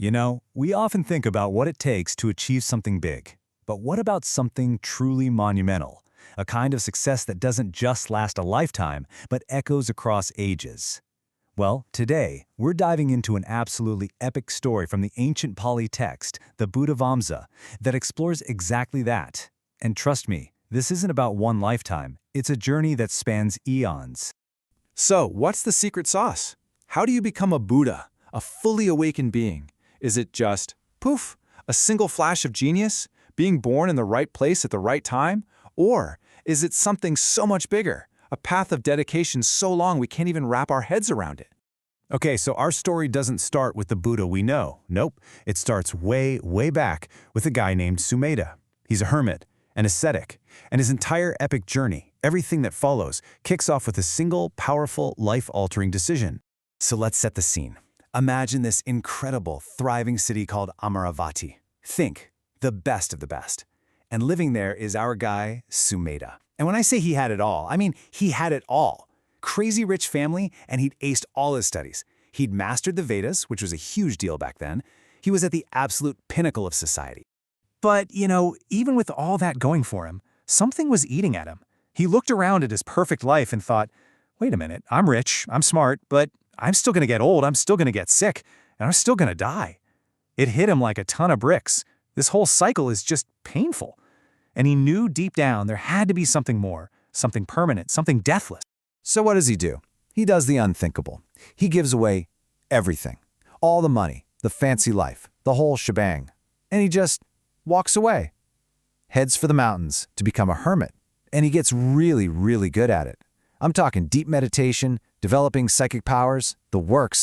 You know, we often think about what it takes to achieve something big. But what about something truly monumental? A kind of success that doesn't just last a lifetime, but echoes across ages. Well, today, we're diving into an absolutely epic story from the ancient Pali text, the Buddhavaṁsa, that explores exactly that. And trust me, this isn't about one lifetime. It's a journey that spans eons. So, what's the secret sauce? How do you become a Buddha, a fully awakened being? Is it just, poof, a single flash of genius, being born in the right place at the right time? Or is it something so much bigger, a path of dedication so long we can't even wrap our heads around it? Okay, so our story doesn't start with the Buddha we know. Nope, it starts way, way back with a guy named Sumedha. He's a hermit, an ascetic, and his entire epic journey, everything that follows, kicks off with a single, powerful, life-altering decision. So let's set the scene. Imagine this incredible, thriving city called Amaravati. Think, the best of the best. And living there is our guy, Sumedha. And when I say he had it all, I mean he had it all. Crazy rich family, and he'd aced all his studies. He'd mastered the Vedas, which was a huge deal back then. He was at the absolute pinnacle of society. But, you know, even with all that going for him, something was eating at him. He looked around at his perfect life and thought, wait a minute, I'm rich, I'm smart, but I'm still gonna get old, I'm still gonna get sick, and I'm still gonna die. It hit him like a ton of bricks. This whole cycle is just painful. And he knew deep down there had to be something more, something permanent, something deathless. So what does he do? He does the unthinkable. He gives away everything. All the money, the fancy life, the whole shebang. And he just walks away. Heads for the mountains to become a hermit. And he gets really, really good at it. I'm talking deep meditation, developing psychic powers, the works.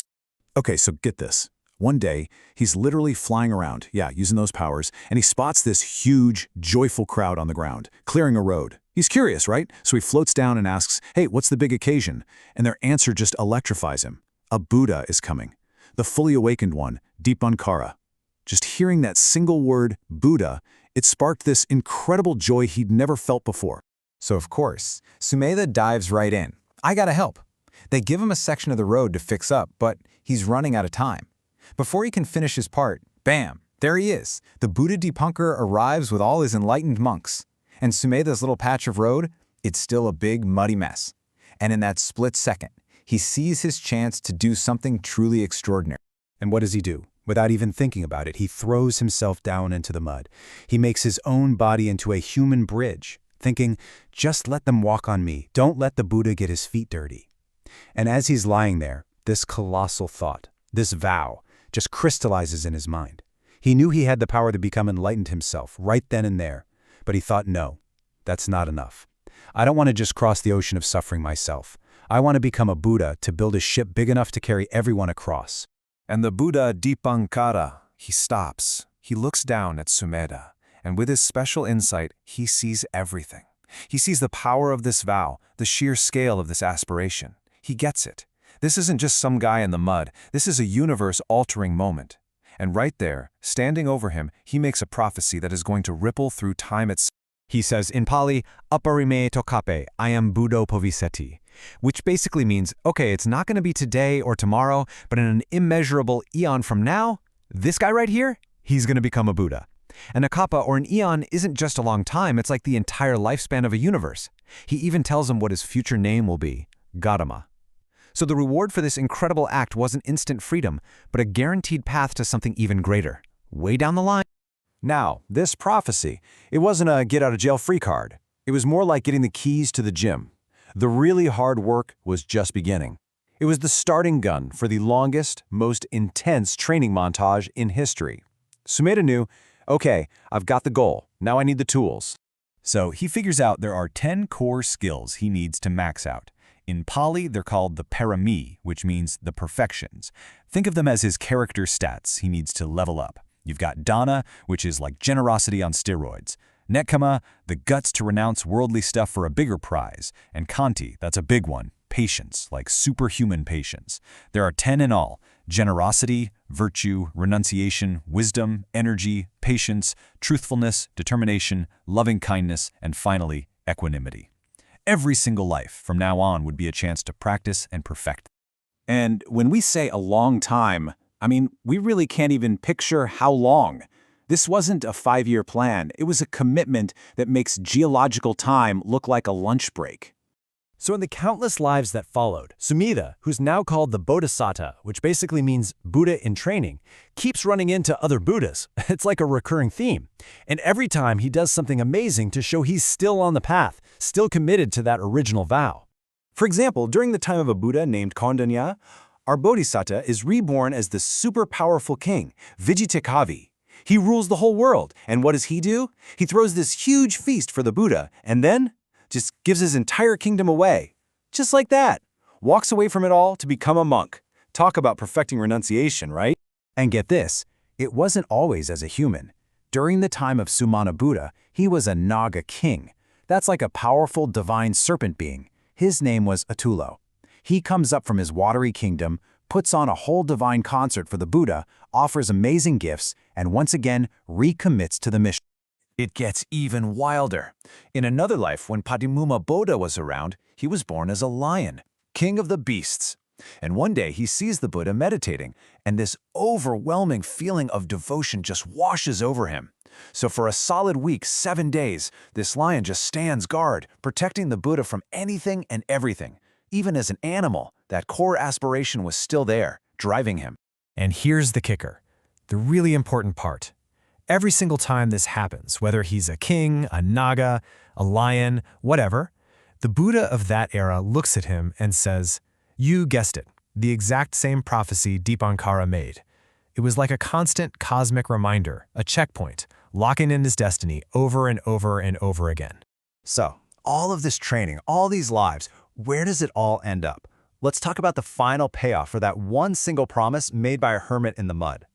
Okay, so get this. One day, he's literally flying around, using those powers, and he spots this huge, joyful crowd on the ground, clearing a road. He's curious, right? So he floats down and asks, hey, what's the big occasion? And their answer just electrifies him. A Buddha is coming. The fully awakened one, Dipankara. Just hearing that single word, Buddha, it sparked this incredible joy he'd never felt before. So of course, Sumedha dives right in. I gotta help. They give him a section of the road to fix up, but he's running out of time. Before he can finish his part, bam, there he is. The Buddha Dipankara arrives with all his enlightened monks. And Sumedha's little patch of road, it's still a big, muddy mess. And in that split second, he sees his chance to do something truly extraordinary. And what does he do? Without even thinking about it, he throws himself down into the mud. He makes his own body into a human bridge, thinking, just let them walk on me. Don't let the Buddha get his feet dirty. And as he's lying there, this colossal thought, this vow, just crystallizes in his mind. He knew he had the power to become enlightened himself, right then and there. But he thought, no, that's not enough. I don't want to just cross the ocean of suffering myself. I want to become a Buddha to build a ship big enough to carry everyone across. And the Buddha Dipankara, he stops. He looks down at Sumedha, and with his special insight, he sees everything. He sees the power of this vow, the sheer scale of this aspiration. He gets it. This isn't just some guy in the mud. This is a universe-altering moment. And right there, standing over him, he makes a prophecy that is going to ripple through time itself. He says in Pali, "Aparime tokape, I am Buddho Poviseti," which basically means, okay, it's not going to be today or tomorrow, but in an immeasurable eon from now, this guy right here, he's going to become a Buddha. And a kappa or an eon isn't just a long time, it's like the entire lifespan of a universe. He even tells him what his future name will be, Gautama. So the reward for this incredible act wasn't instant freedom, but a guaranteed path to something even greater, way down the line. Now, this prophecy, it wasn't a get-out-of-jail-free card. It was more like getting the keys to the gym. The really hard work was just beginning. It was the starting gun for the longest, most intense training montage in history. Sumedha knew, okay, I've got the goal, now I need the tools. So he figures out there are 10 core skills he needs to max out. In Pali, they're called the parami, which means the perfections. Think of them as his character stats he needs to level up. You've got dana, which is like generosity on steroids. Nekkhamma, the guts to renounce worldly stuff for a bigger prize. And khanti, that's a big one, patience, like superhuman patience. There are 10 in all: generosity, virtue, renunciation, wisdom, energy, patience, truthfulness, determination, loving kindness, and finally, equanimity. Every single life from now on would be a chance to practice and perfect. And when we say a long time, I mean, we really can't even picture how long. This wasn't a 5-year plan. It was a commitment that makes geological time look like a lunch break. So in the countless lives that followed, Sumedha, who's now called the Bodhisattva, which basically means Buddha in training, keeps running into other Buddhas. It's like a recurring theme. And every time he does something amazing to show he's still on the path, still committed to that original vow. For example, during the time of a Buddha named Kondanya, our Bodhisattva is reborn as the super powerful king, Vijitakavi. He rules the whole world, and what does he do? He throws this huge feast for the Buddha, and then just gives his entire kingdom away. Just like that. Walks away from it all to become a monk. Talk about perfecting renunciation, right? And get this, it wasn't always as a human. During the time of Sumana Buddha, he was a Naga king. That's like a powerful divine serpent being. His name was Atulo. He comes up from his watery kingdom, puts on a whole divine concert for the Buddha, offers amazing gifts, and once again recommits to the mission. It gets even wilder. In another life, when Padimuma Bodha was around, he was born as a lion, king of the beasts. And one day he sees the Buddha meditating, and this overwhelming feeling of devotion just washes over him. So for a solid week, 7 days, this lion just stands guard, protecting the Buddha from anything and everything. Even as an animal, that core aspiration was still there, driving him. And here's the kicker, the really important part. Every single time this happens, whether he's a king, a naga, a lion, whatever, the Buddha of that era looks at him and says, "You guessed it, the exact same prophecy Dipankara made." It was like a constant cosmic reminder, a checkpoint, locking in his destiny over and over and over again. So, all of this training, all these lives, where does it all end up? Let's talk about the final payoff for that one single promise made by a hermit in the mud.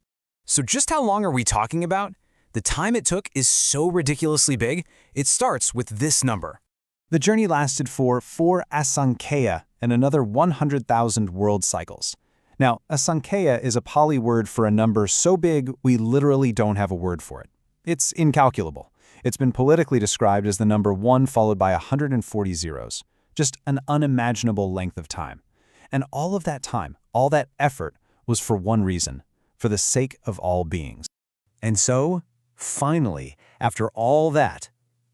So just how long are we talking about? The time it took is so ridiculously big, it starts with this number. The journey lasted for 4 asankheya and another 100,000 world cycles. Now, asankheya is a Pali word for a number so big we literally don't have a word for it. It's incalculable. It's been politically described as the number 1 followed by 140 zeros. Just an unimaginable length of time. And all of that time, all that effort, was for one reason, for the sake of all beings. And so, finally, after all that,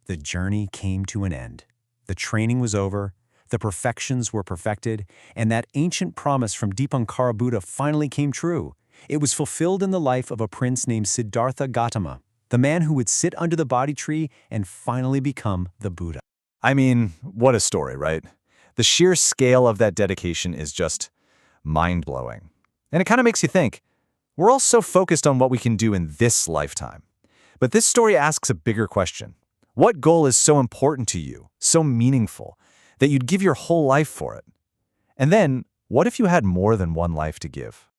the journey came to an end. The training was over, the perfections were perfected, and that ancient promise from Dipankara Buddha finally came true. It was fulfilled in the life of a prince named Siddhartha Gautama, the man who would sit under the Bodhi tree and finally become the Buddha. I mean, what a story, right? The sheer scale of that dedication is just mind-blowing. And it kind of makes you think, we're all so focused on what we can do in this lifetime. But this story asks a bigger question. What goal is so important to you, so meaningful, that you'd give your whole life for it? And then, what if you had more than one life to give?